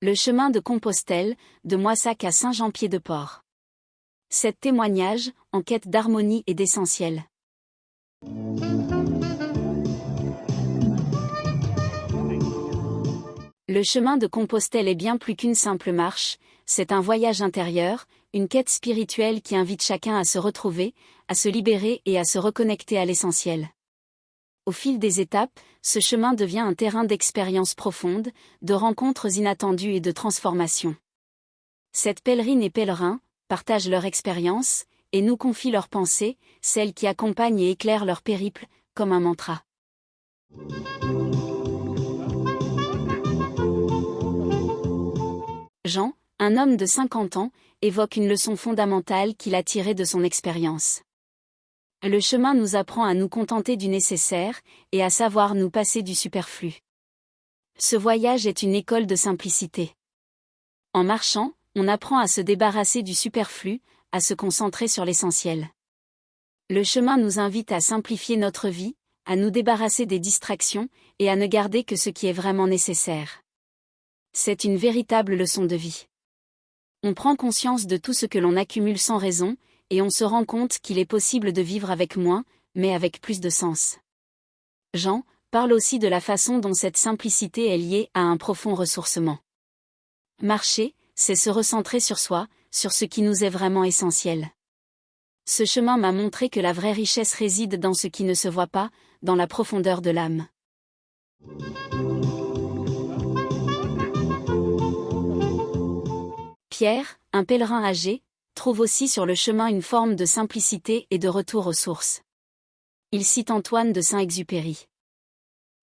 Le chemin de Compostelle, de Moissac à Saint-Jean-Pied-de-Port. 7 témoignages, en quête d'harmonie et d'essentiel. Le chemin de Compostelle est bien plus qu'une simple marche, c'est un voyage intérieur, une quête spirituelle qui invite chacun à se retrouver, à se libérer et à se reconnecter à l'essentiel. Au fil des étapes, ce chemin devient un terrain d'expériences profondes, de rencontres inattendues et de transformations. Cette pèlerine et pèlerins partagent leur expérience et nous confient leurs pensées, celles qui accompagnent et éclairent leur périple, comme un mantra. Jean, un homme de 50 ans, évoque une leçon fondamentale qu'il a tirée de son expérience. Le chemin nous apprend à nous contenter du nécessaire, et à savoir nous passer du superflu. Ce voyage est une école de simplicité. En marchant, on apprend à se débarrasser du superflu, à se concentrer sur l'essentiel. Le chemin nous invite à simplifier notre vie, à nous débarrasser des distractions, et à ne garder que ce qui est vraiment nécessaire. C'est une véritable leçon de vie. On prend conscience de tout ce que l'on accumule sans raison, et on se rend compte qu'il est possible de vivre avec moins, mais avec plus de sens. Jean parle aussi de la façon dont cette simplicité est liée à un profond ressourcement. Marcher, c'est se recentrer sur soi, sur ce qui nous est vraiment essentiel. Ce chemin m'a montré que la vraie richesse réside dans ce qui ne se voit pas, dans la profondeur de l'âme. Pierre, un pèlerin âgé, trouve aussi sur le chemin une forme de simplicité et de retour aux sources. Il cite Antoine de Saint-Exupéry.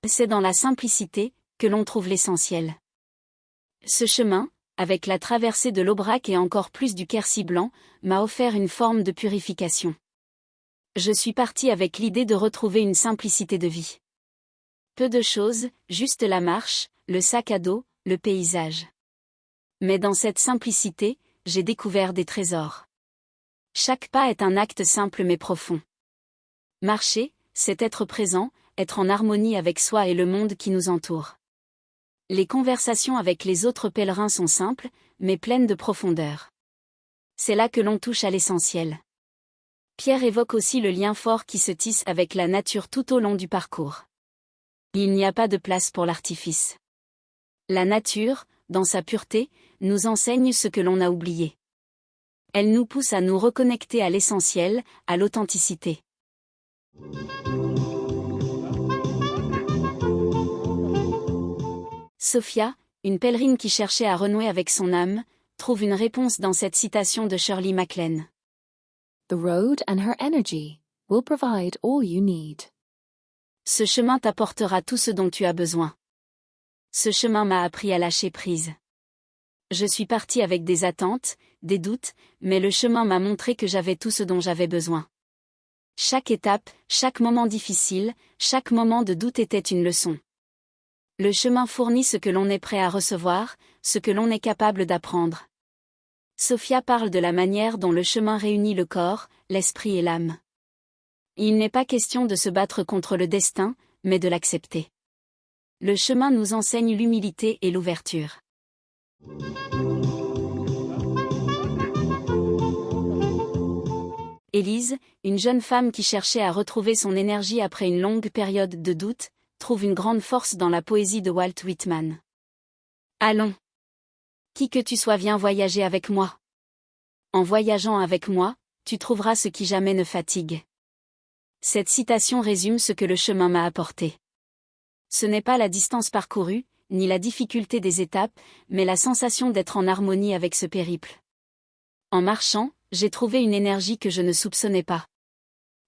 C'est dans la simplicité que l'on trouve l'essentiel. Ce chemin, avec la traversée de l'Aubrac et encore plus du Quercy blanc, m'a offert une forme de purification. Je suis parti avec l'idée de retrouver une simplicité de vie. Peu de choses, juste la marche, le sac à dos, le paysage. Mais dans cette simplicité, j'ai découvert des trésors. Chaque pas est un acte simple mais profond. Marcher, c'est être présent, être en harmonie avec soi et le monde qui nous entoure. Les conversations avec les autres pèlerins sont simples, mais pleines de profondeur. C'est là que l'on touche à l'essentiel. Pierre évoque aussi le lien fort qui se tisse avec la nature tout au long du parcours. Il n'y a pas de place pour l'artifice. La nature, dans sa pureté, nous enseigne ce que l'on a oublié. Elle nous pousse à nous reconnecter à l'essentiel, à l'authenticité. Sophia, une pèlerine qui cherchait à renouer avec son âme, trouve une réponse dans cette citation de Shirley MacLaine. The road and her energy will provide all you need. Ce chemin t'apportera tout ce dont tu as besoin. Ce chemin m'a appris à lâcher prise. Je suis partie avec des attentes, des doutes, mais le chemin m'a montré que j'avais tout ce dont j'avais besoin. Chaque étape, chaque moment difficile, chaque moment de doute était une leçon. Le chemin fournit ce que l'on est prêt à recevoir, ce que l'on est capable d'apprendre. Sophia parle de la manière dont le chemin réunit le corps, l'esprit et l'âme. Il n'est pas question de se battre contre le destin, mais de l'accepter. Le chemin nous enseigne l'humilité et l'ouverture. Élise, une jeune femme qui cherchait à retrouver son énergie après une longue période de doute, trouve une grande force dans la poésie de Walt Whitman. Allons. Qui que tu sois, viens voyager avec moi. En voyageant avec moi, tu trouveras ce qui jamais ne fatigue. Cette citation résume ce que le chemin m'a apporté. Ce n'est pas la distance parcourue, ni la difficulté des étapes, mais la sensation d'être en harmonie avec ce périple. En marchant, j'ai trouvé une énergie que je ne soupçonnais pas.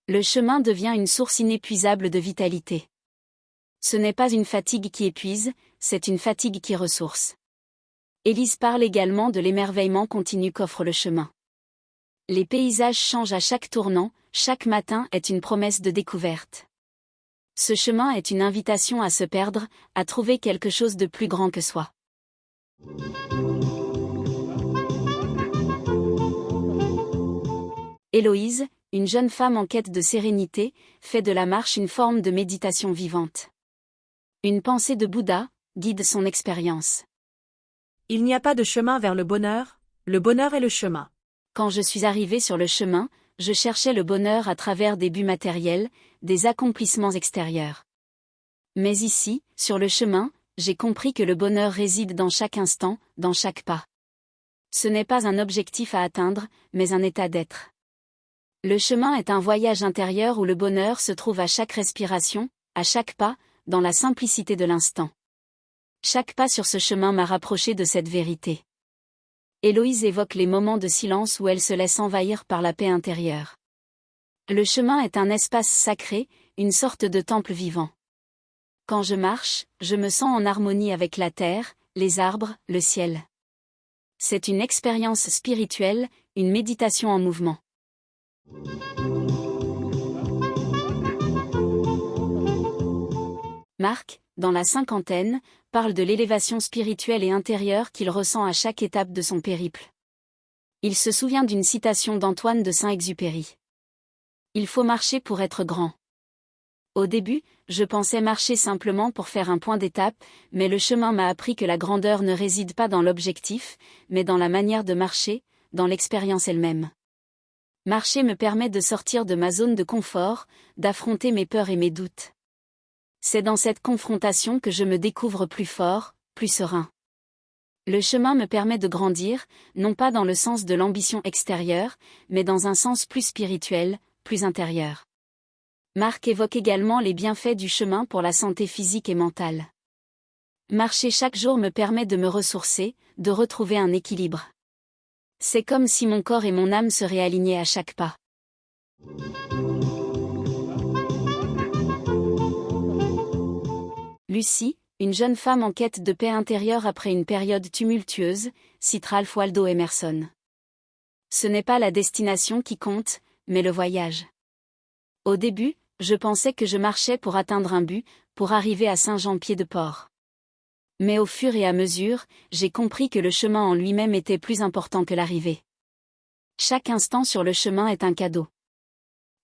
Le chemin devient une source inépuisable de vitalité. Ce n'est pas une fatigue qui épuise, c'est une fatigue qui ressource. Élise parle également de l'émerveillement continu qu'offre le chemin. Les paysages changent à chaque tournant, chaque matin est une promesse de découverte. Ce chemin est une invitation à se perdre, à trouver quelque chose de plus grand que soi. Héloïse, une jeune femme en quête de sérénité, fait de la marche une forme de méditation vivante. Une pensée de Bouddha guide son expérience. Il n'y a pas de chemin vers le bonheur est le chemin. Quand je suis arrivé sur le chemin, je cherchais le bonheur à travers des buts matériels, des accomplissements extérieurs. Mais ici, sur le chemin, j'ai compris que le bonheur réside dans chaque instant, dans chaque pas. Ce n'est pas un objectif à atteindre, mais un état d'être. Le chemin est un voyage intérieur où le bonheur se trouve à chaque respiration, à chaque pas, dans la simplicité de l'instant. Chaque pas sur ce chemin m'a rapproché de cette vérité. Héloïse évoque les moments de silence où elle se laisse envahir par la paix intérieure. Le chemin est un espace sacré, une sorte de temple vivant. Quand je marche, je me sens en harmonie avec la terre, les arbres, le ciel. C'est une expérience spirituelle, une méditation en mouvement. Marc, dans la cinquantaine, parle de l'élévation spirituelle et intérieure qu'il ressent à chaque étape de son périple. Il se souvient d'une citation d'Antoine de Saint-Exupéry. « Il faut marcher pour être grand. » Au début, je pensais marcher simplement pour faire un point d'étape, mais le chemin m'a appris que la grandeur ne réside pas dans l'objectif, mais dans la manière de marcher, dans l'expérience elle-même. Marcher me permet de sortir de ma zone de confort, d'affronter mes peurs et mes doutes. C'est dans cette confrontation que je me découvre plus fort, plus serein. Le chemin me permet de grandir, non pas dans le sens de l'ambition extérieure, mais dans un sens plus spirituel, plus intérieur. Marc évoque également les bienfaits du chemin pour la santé physique et mentale. Marcher chaque jour me permet de me ressourcer, de retrouver un équilibre. C'est comme si mon corps et mon âme seraient alignés à chaque pas. Lucie, une jeune femme en quête de paix intérieure après une période tumultueuse, cite Ralph Waldo Emerson. Ce n'est pas la destination qui compte, mais le voyage. Au début, je pensais que je marchais pour atteindre un but, pour arriver à Saint-Jean-Pied-de-Port. Mais au fur et à mesure, j'ai compris que le chemin en lui-même était plus important que l'arrivée. Chaque instant sur le chemin est un cadeau.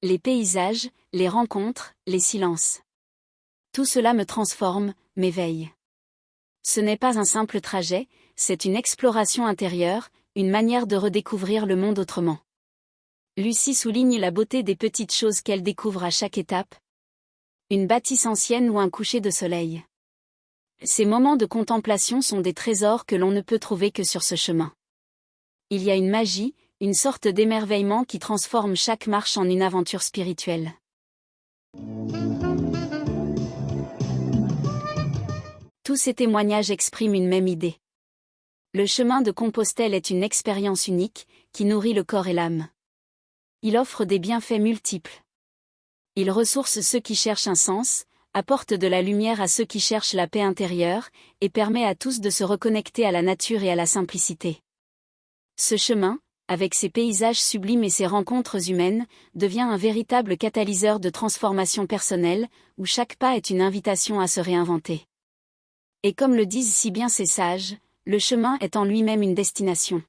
Les paysages, les rencontres, les silences. Tout cela me transforme, m'éveille. Ce n'est pas un simple trajet, c'est une exploration intérieure, une manière de redécouvrir le monde autrement. Lucie souligne la beauté des petites choses qu'elle découvre à chaque étape. Une bâtisse ancienne ou un coucher de soleil. Ces moments de contemplation sont des trésors que l'on ne peut trouver que sur ce chemin. Il y a une magie, une sorte d'émerveillement qui transforme chaque marche en une aventure spirituelle. Tous ces témoignages expriment une même idée. Le chemin de Compostelle est une expérience unique, qui nourrit le corps et l'âme. Il offre des bienfaits multiples. Il ressource ceux qui cherchent un sens, apporte de la lumière à ceux qui cherchent la paix intérieure, et permet à tous de se reconnecter à la nature et à la simplicité. Ce chemin, avec ses paysages sublimes et ses rencontres humaines, devient un véritable catalyseur de transformation personnelle, où chaque pas est une invitation à se réinventer. Et comme le disent si bien ces sages, le chemin est en lui-même une destination.